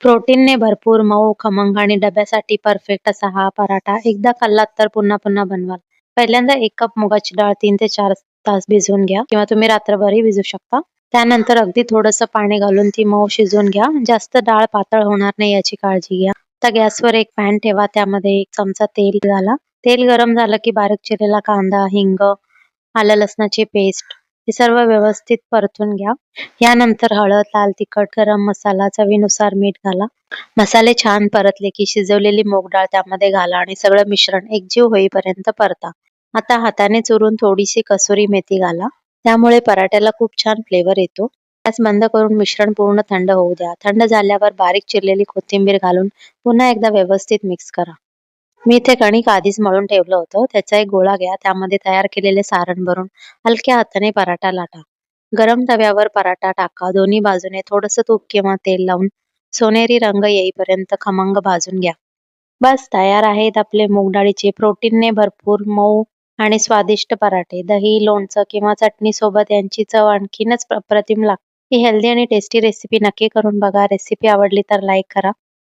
प्रोटीनने भरपूर मऊ, खमंग आणि डब्यासाठी परफेक्ट असा हा पराठा एकदा खाल्लात तर पुन्हा पुन्हा बनवाल. पहिल्यांदा 1 कप मुगाची डाळ 3 ते 4 तास भिजवून घ्या किंवा तुम्ही रात्रभरही भिजू शकता. त्यानंतर अगदी थोडंसं पाणी घालून ती मऊ शिजवून घ्या. जास्त डाळ पातळ होणार नाही याची काळजी घ्या. आता गॅसवर एक पॅन ठेवा. त्यामध्ये 1 चमचा तेल घाला. तेल गरम झालं की बारीक चिरलेला कांदा, हिंग, आलं लसणाची पेस्ट हे सर्व व्यवस्थित परतून घ्या. यानंतर हळद, लाल तिखट, गरम मसाला, चवीनुसार मीठ घाला. मसाले छान परतले की शिजवलेली मूग डाळ त्यामध्ये घाला आणि सगळं मिश्रण एकजीव होईपर्यंत परता. आता हाताने चुरून थोडीशी कसुरी मेथी घाला. त्यामुळे पराठ्याला खूप छान फ्लेवर येतो. गॅस बंद करून मिश्रण पूर्ण थंड होऊ द्या. थंड झाल्यावर बारीक चिरलेली कोथिंबीर घालून पुन्हा एकदा व्यवस्थित मिक्स करा. मी इथे कणिक आधीच मळून ठेवलं होतं. त्याचा एक गोळा घ्या. त्यामध्ये तयार केलेले सारण भरून हलक्या हाताने पराठा लाटा. गरम तव्यावर पराठा टाका. दोन्ही बाजूने थोडंसं तूप किंवा तेल लावून सोनेरी रंग येईपर्यंत खमंग भाजून घ्या. बस तयार आहेत आपले मूग डाळीचे प्रोटीनने भरपूर मऊ आणि स्वादिष्ट पराठे. दही, लोणचं किंवा चटणी सोबत यांची चव आणखीनच अप्रतिम लागते. ही हेल्दी आणि टेस्टी रेसिपी नक्की करून बघा. रेसिपी आवडली तर लाईक करा.